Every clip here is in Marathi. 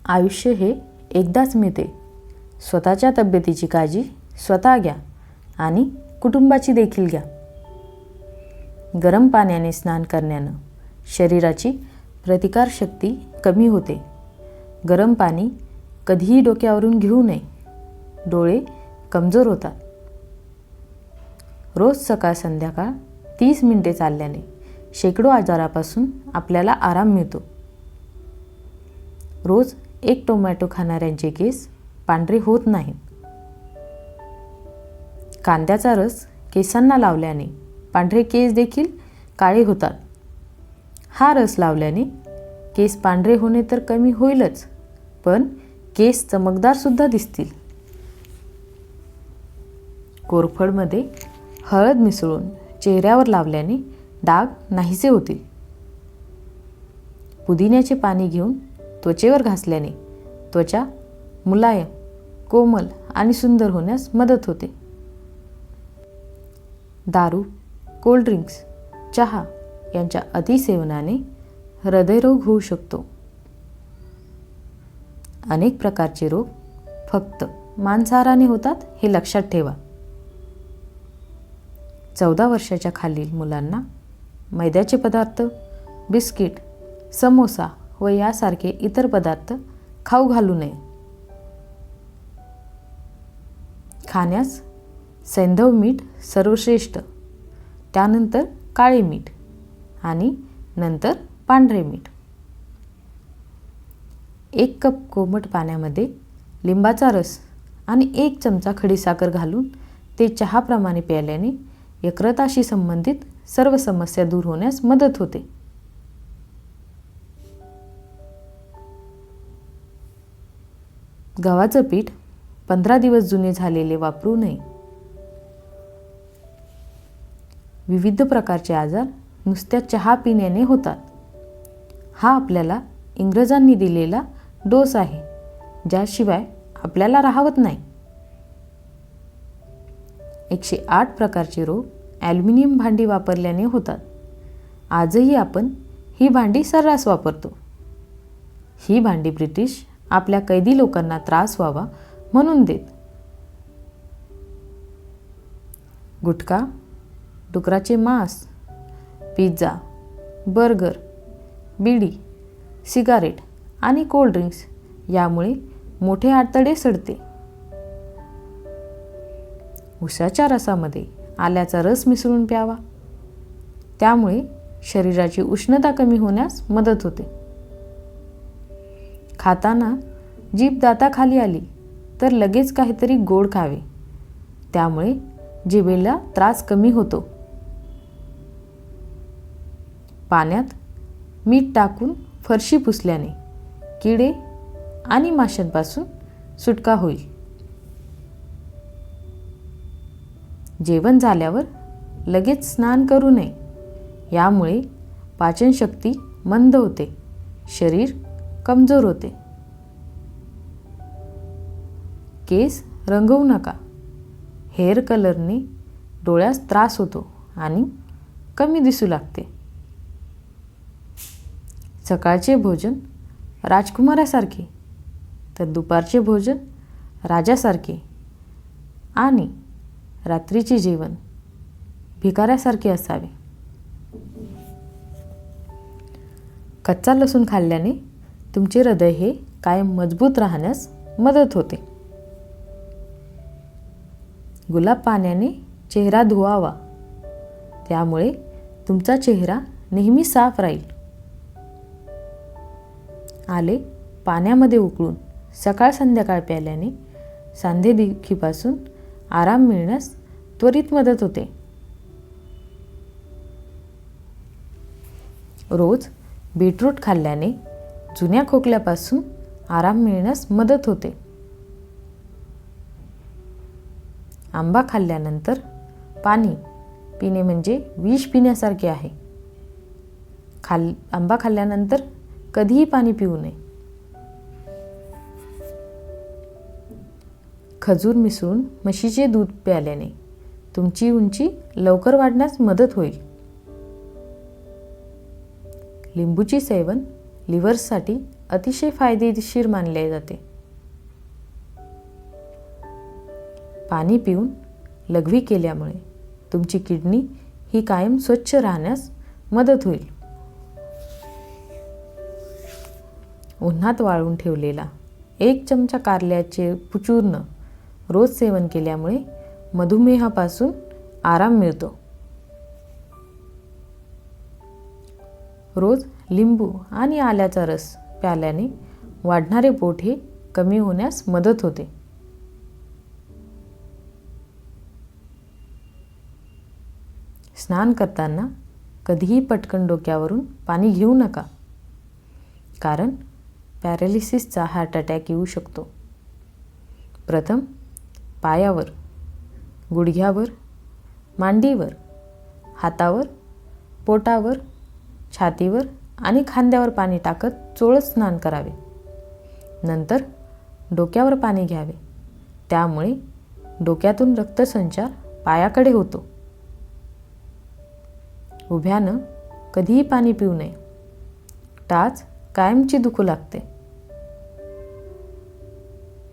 आयुष्य हे एकदाच मिळते. स्वतःच्या तब्येतीची काळजी स्वतः घ्या आणि कुटुंबाची देखील घ्या. गरम पाण्याने स्नान करण्यानं शरीराची प्रतिकारशक्ती कमी होते. गरम पाणी कधीही डोक्यावरून घेऊ नये. डोळे कमजोर होतात. रोज सकाळ संध्याकाळ 30 मिनिटे चालल्याने शेकडो आजारापासून आपल्याला आराम मिळतो. रोज 1 टोमॅटो खाणाऱ्यांचे केस पांढरे होत नाहीत. कांद्याचा रस केसांना लावल्याने पांढरे केस देखील काळे होतात. हा रस लावल्याने केस पांढरे होणे तर कमी होईलच, पण केस चमकदार सुद्धा दिसतील. कोरफडमध्ये हळद मिसळून चेहऱ्यावर लावल्याने डाग नाहीसे होतील. पुदिन्याचे पाणी घेऊन त्वचेवर घासल्याने त्वचा मुलायम, कोमल आणि सुंदर होण्यास मदत होते. दारू, कोल्ड्रिंक्स, चहा यांच्या अतिसेवनाने हृदयरोग होऊ शकतो. अनेक प्रकारचे रोग फक्त मांसाहाराने होतात हे लक्षात ठेवा. 14 वर्षाच्या खालील मुलांना मैद्याचे पदार्थ, बिस्किट, समोसा व यासारखे इतर पदार्थ खाऊ घालू नये. खाण्यास सैंधव मीठ सर्वश्रेष्ठ, त्यानंतर काळे मीठ आणि नंतर पांढरे मीठ. 1 कप कोमट पाण्यामध्ये लिंबाचा रस आणि 1 चमचा खडीसाखर घालून ते चहाप्रमाणे प्यायल्याने यकृताशी संबंधित सर्व समस्या दूर होण्यास मदत होते. गव्हाचं पीठ 15 दिवस जुने झालेले वापरू नये. विविध प्रकारचे आजार नुसत्या चहा पिण्याने होतात. हा आपल्याला इंग्रजांनी दिलेला डोस आहे, ज्याशिवाय आपल्याला राहवत नाही. 108 प्रकारचे रोग ॲल्युमिनियम भांडी वापरल्याने होतात. आजही आपण ही भांडी सर्रास वापरतो. ही भांडी ब्रिटिश आपल्या कैदी लोकांना त्रास व्हावा म्हणून देत. गुटखा, डुकराचे मांस, पिझ्झा, बर्गर, बिडी, सिगारेट आणि कोल्ड्रिंक्स यामुळे मोठे आतडे सडते. उसाच्या रसामध्ये आल्याचा रस मिसळून प्यावा. त्यामुळे शरीराची उष्णता कमी होण्यास मदत होते. खाताना जीभ दाताखाली आली तर लगेच काहीतरी गोड खावे. त्यामुळे जिभेला त्रास कमी होतो. पाण्यात मीठ टाकून फरशी पुसल्याने किडे आणि माशांपासून सुटका होईल. जेवण झाल्यावर लगेच स्नान करू नये. यामुळे पाचनशक्ती मंद होते, शरीर कमजोर होते. केस रंगवू नका. हेअर कलरने डोळ्यास त्रास होतो आणि कमी दिसू लागते. सकाळचे भोजन राजकुमारासारखे तर दुपारचे भोजन राजासारखे आणि रात्रीचे जेवण भिकाऱ्यासारखे असावे. कच्चा लसूण खाल्ल्याने तुमचे हृदय हे कायम मजबूत राहण्यास मदत होते. गुलाब पाण्याने चेहरा धुवावा. त्यामुळे तुमचा चेहरा नेहमी साफ राहील. आले पाण्यामध्ये उकळून सकाळ संध्याकाळ प्यायल्याने सांधेदुखीपासून आराम मिळण्यास त्वरित मदत होते. रोज बीटरूट खाल्ल्याने जुन्या खोकल्यापासून आराम मिळण्यास मदत होते. आंबा खाल्ल्यानंतर पाणी पिणे म्हणजे विष पिण्यासारखे आहे. आंबा खाल्ल्यानंतर कधीही पाणी पिऊ नये. खजूर मिसळून म्हशीचे दूध प्यायल्याने तुमची उंची लवकर वाढण्यास मदत होईल. लिंबूचे सेवन लिव्हरसाठी अतिशय फायदेशीर मानले जाते. पाणी पिऊन लघवी केल्यामुळे तुमची किडनी ही कायम स्वच्छ राहण्यास मदत होईल. उन्हात वाळवून ठेवलेला 1 चमचा कारल्याचे चूर्ण रोज सेवन केल्यामुळे मधुमेहापासून आराम मिळतो. रोज लिंबू आणि आल्याचा रस प्याल्याने वाढणारे पोट हे कमी होण्यास मदत होते. स्नान करताना कधीही पटकन डोक्यावरून पाणी घेऊ नका, कारण पॅरालिसिसचा हार्ट अटॅक येऊ शकतो. प्रथम पायावर, गुडघ्यावर, मांडीवर, हातावर, पोटावर, छातीवर आणि खांद्यावर पाणी टाकत चोळत स्नान करावे. नंतर डोक्यावर पाणी घ्यावे. त्यामुळे डोक्यातून रक्तसंचार पायाकडे होतो. उभ्यानं कधीही पाणी पिऊ नये. टाच कायमची दुखू लागते.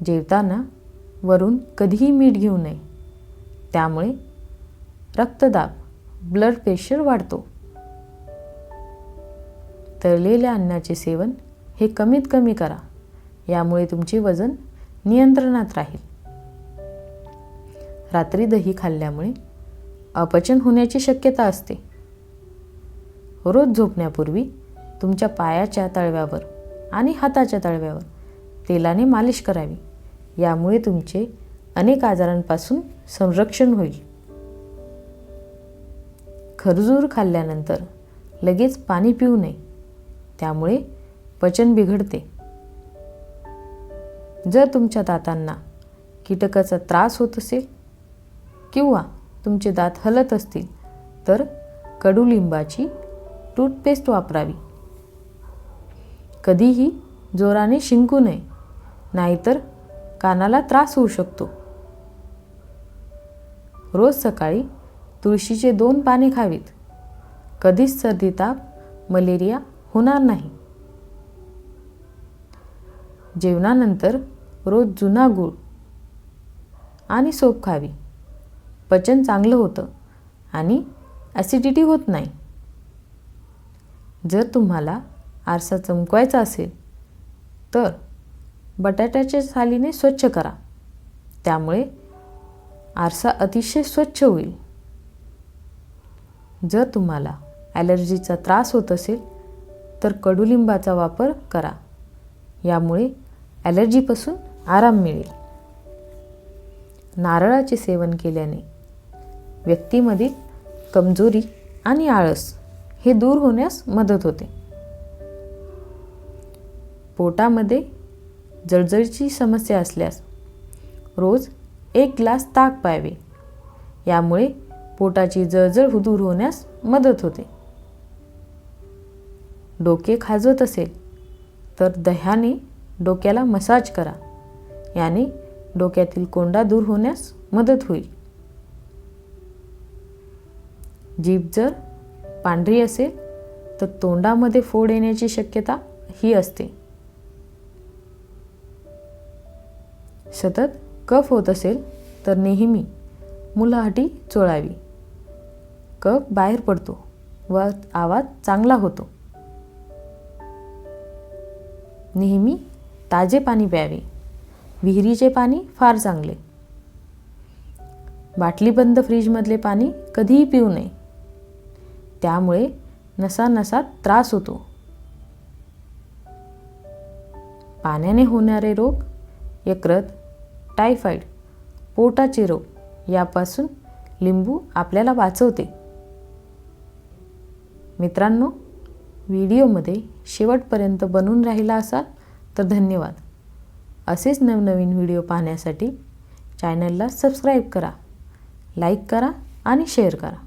जेवताना वरून कधीही मीठ घेऊ नये. त्यामुळे रक्तदाब, ब्लड प्रेशर वाढतो. तळलेल्या अन्नाचे सेवन हे कमीत कमी करा. यामुळे तुमचे वजन नियंत्रणात राहील. रात्री दही खाल्ल्यामुळे अपचन होण्याची शक्यता असते. रोज झोपण्यापूर्वी तुमच्या पायाच्या तळव्यावर आणि हाताच्या तळव्यावर तेलाने मालिश करावी. यामुळे तुमचे अनेक आजारांपासून संरक्षण होईल. खजूर खाल्ल्यानंतर लगेच पाणी पिऊ नये. त्यामुळे पचन बिघडते. जर तुमच्या दातांना कीटकाचा त्रास होत असेल किंवा तुमचे दात हलत असतील तर कडुलिंबाची टूथपेस्ट वापरावी. कधीही जोराने शिंकू नये, नाहीतर कानाला त्रास होऊ शकतो. रोज सकाळी तुळशीचे 2 पाने खावीत. कधीच सर्दी, ताप, मलेरिया होणार नाही. जेवणानंतर रोज जुना गूळ आणि सोप खावी. पचन चांगलं होतं आणि ॲसिडिटी होत नाही. जर तुम्हाला आरसा चमकवायचा असेल तर बटाट्याच्या सालीने स्वच्छ करा. त्यामुळे आरसा अतिशय स्वच्छ होईल. जर तुम्हाला ॲलर्जीचा त्रास होत असेल तर कडुलिंबाचा वापर करा. यामुळे ॲलर्जीपासून आराम मिळेल. नारळाचे सेवन केल्याने व्यक्तीमधील कमजोरी आणि आळस हे दूर होण्यास मदत होते. पोटामध्ये जळजळीची समस्या असल्यास रोज 1 ग्लास ताक प्यावे. यामुळे पोटाची जळजळ दूर होण्यास मदत होते. डोके खाजवत असेल तर दह्याने डोक्याला मसाज करा. याने डोक्यातील कोंडा दूर होण्यास मदत होईल. जीभ जर पांढरी असेल तर तोंडामध्ये फोड येण्याची शक्यता ही असते. सतत कफ होत असेल तर नेहमी मुलाहाटी चोळावी. कफ बाहेर पडतो व आवाज चांगला होतो. नेहमी ताजे पाणी प्यावे. विहिरीचे पाणी फार चांगले. बाटलीबंद फ्रीजमधले पाणी कधीही पिऊ नये. त्यामुळे नसात त्रास होतो. पाण्याने होणारे रोग, यकृत, टायफॉइड, पोटाचे रोग यापासून लिंबू आपल्याला वाचवते. मित्रांनो, व्हिडिओमध्ये शेवटपर्यंत बनून राहिला असाल तर धन्यवाद. असेच नवनवीन व्हिडिओ पाहण्यासाठी चॅनलला सबस्क्राईब करा, लाईक करा आणि शेअर करा.